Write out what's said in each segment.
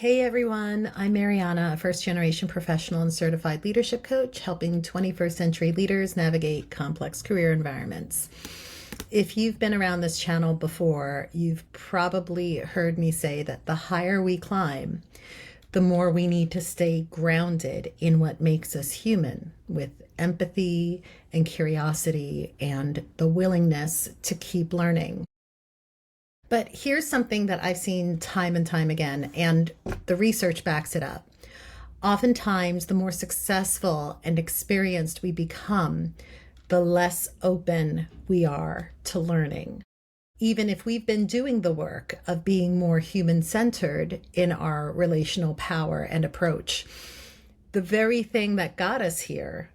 Hey everyone, I'm Mariana, a first-generation professional and certified leadership coach, helping 21st century leaders navigate complex career environments. If you've been around this channel before, you've probably heard me say that the higher we climb, the more we need to stay grounded in what makes us human, with empathy and curiosity and the willingness to keep learning. But here's something that I've seen time and time again, and the research backs it up. Oftentimes, the more successful and experienced we become, the less open we are to learning. Even if we've been doing the work of being more human-centered in our relational power and approach, the very thing that got us here,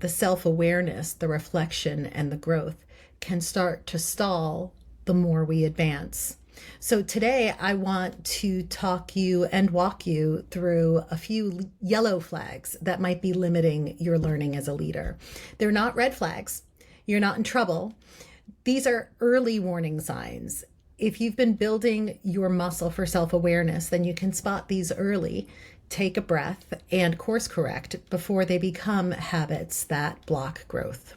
the self-awareness, the reflection, and the growth, can start to stall the more we advance. So today I want to talk you and walk you through a few yellow flags that might be limiting your learning as a leader. They're not red flags. You're not in trouble. These are early warning signs. If you've been building your muscle for self-awareness, then you can spot these early, take a breath, and course correct before they become habits that block growth.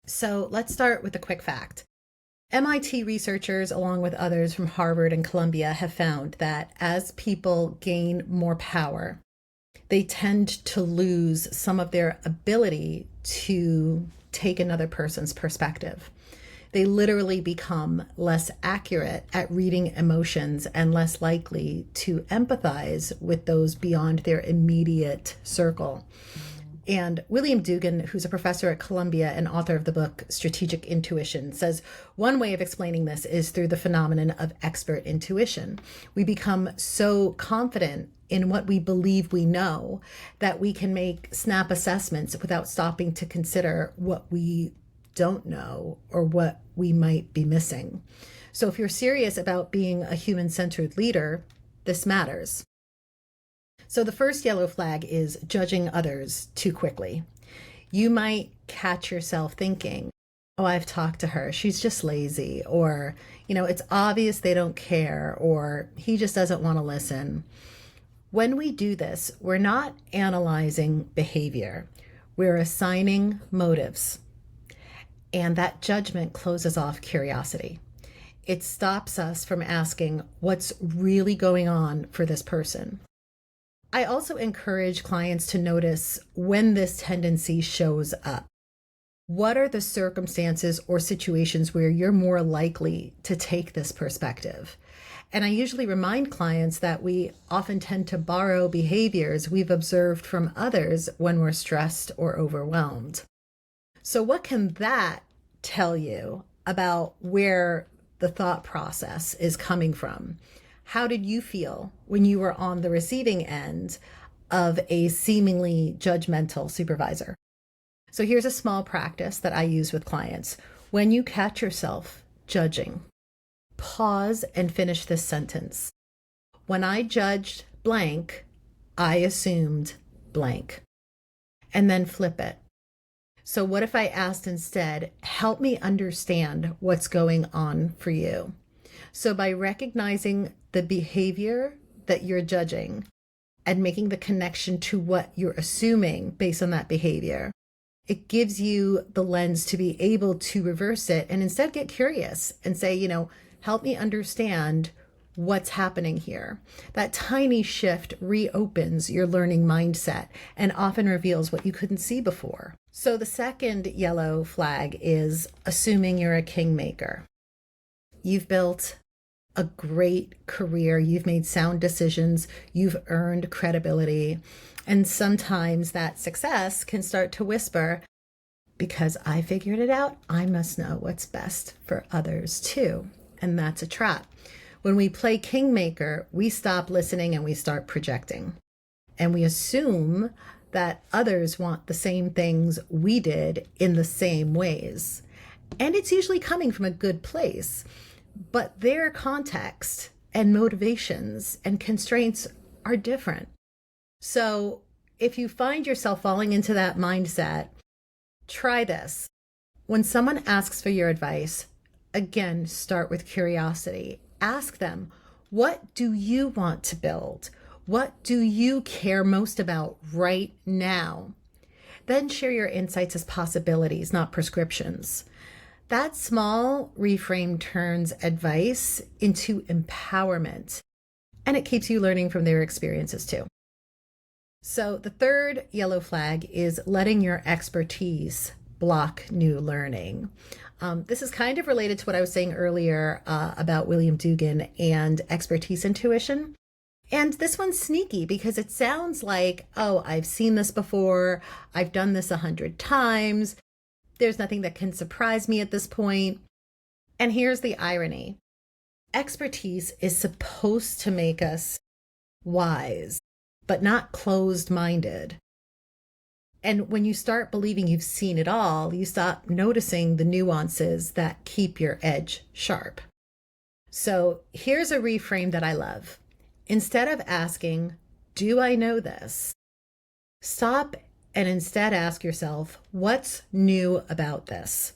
So let's start with a quick fact. MIT researchers, along with others from Harvard and Columbia, have found that as people gain more power, they tend to lose some of their ability to take another person's perspective. They literally become less accurate at reading emotions and less likely to empathize with those beyond their immediate circle. And William Dugan, who's a professor at Columbia and author of the book Strategic Intuition, says one way of explaining this is through the phenomenon of expert intuition. We become so confident in what we believe we know that we can make snap assessments without stopping to consider what we don't know or what we might be missing. So if you're serious about being a human-centered leader, this matters. So the first yellow flag is judging others too quickly. You might catch yourself thinking, oh, I've talked to her, she's just lazy, or, it's obvious they don't care, or he just doesn't want to listen. When we do this, we're not analyzing behavior, we're assigning motives. And that judgment closes off curiosity. It stops us from asking what's really going on for this person. I also encourage clients to notice when this tendency shows up. What are the circumstances or situations where you're more likely to take this perspective? And I usually remind clients that we often tend to borrow behaviors we've observed from others when we're stressed or overwhelmed. So what can that tell you about where the thought process is coming from? How did you feel when you were on the receiving end of a seemingly judgmental supervisor? So here's a small practice that I use with clients. When you catch yourself judging, pause and finish this sentence. When I judged blank, I assumed blank. And then flip it. So what if I asked instead, help me understand what's going on for you? So by recognizing the behavior that you're judging and making the connection to what you're assuming based on that behavior, it gives you the lens to be able to reverse it and instead get curious and say, help me understand what's happening here. That tiny shift reopens your learning mindset and often reveals what you couldn't see before. So the second yellow flag is assuming you're a kingmaker. You've built a great career, you've made sound decisions, you've earned credibility, and sometimes that success can start to whisper, because I figured it out, I must know what's best for others too. And that's a trap. When we play kingmaker, we stop listening and we start projecting. And we assume that others want the same things we did in the same ways. And it's usually coming from a good place. But their context and motivations and constraints are different. So if you find yourself falling into that mindset, try this. When someone asks for your advice, again, start with curiosity. Ask them, what do you want to build? What do you care most about right now? Then share your insights as possibilities, not prescriptions. That small reframe turns advice into empowerment, and it keeps you learning from their experiences too. So, the third yellow flag is letting your expertise block new learning. This is kind of related to what I was saying earlier about William Dugan and expertise intuition. And this one's sneaky because it sounds like, oh, I've seen this before. I've done this 100 times. There's nothing that can surprise me at this point. And here's the irony. Expertise is supposed to make us wise, but not closed-minded. And when you start believing you've seen it all, you stop noticing the nuances that keep your edge sharp. So here's a reframe that I love. Instead of asking, do I know this? Stop and instead ask yourself, what's new about this?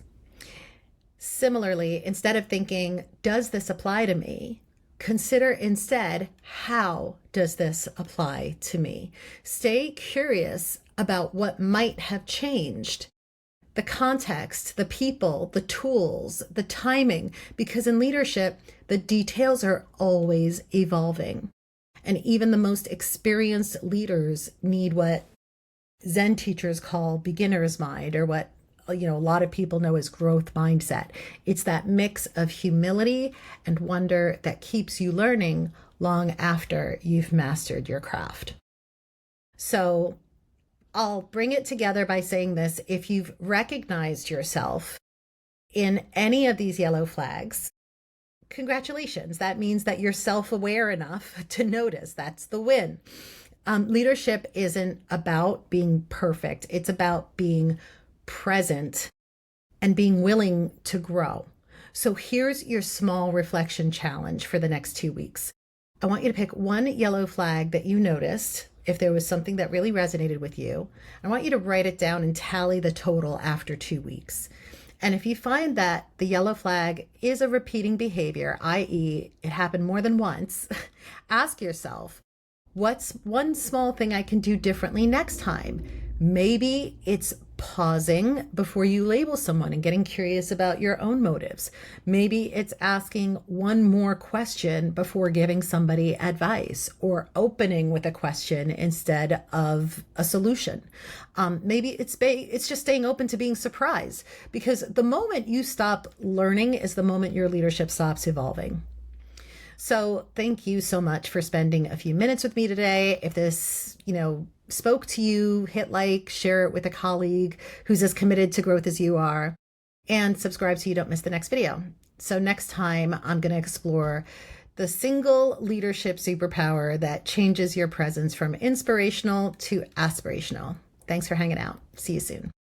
Similarly, instead of thinking, does this apply to me? Consider instead, how does this apply to me? Stay curious about what might have changed. The context, the people, the tools, the timing, because in leadership, the details are always evolving. And even the most experienced leaders need what Zen teachers call beginner's mind, or what a lot of people know as growth mindset. It's that mix of humility and wonder that keeps you learning long after you've mastered your craft. So I'll bring it together by saying this. If you've recognized yourself in any of these yellow flags, congratulations. That means that you're self-aware enough to notice. That's the win. Leadership isn't about being perfect. It's about being present and being willing to grow. So here's your small reflection challenge for the next 2 weeks. I want you to pick one yellow flag that you noticed, if there was something that really resonated with you. I want you to write it down and tally the total after 2 weeks. And if you find that the yellow flag is a repeating behavior, i.e., it happened more than once, ask yourself, what's one small thing I can do differently next time? Maybe it's pausing before you label someone and getting curious about your own motives. Maybe it's asking one more question before giving somebody advice, or opening with a question instead of a solution. Maybe it's just staying open to being surprised, because the moment you stop learning is the moment your leadership stops evolving. So thank you so much for spending a few minutes with me today. If this, spoke to you, hit like, share it with a colleague who's as committed to growth as you are, and subscribe so you don't miss the next video. So next time, I'm going to explore the single leadership superpower that changes your presence from inspirational to aspirational. Thanks for hanging out. See you soon.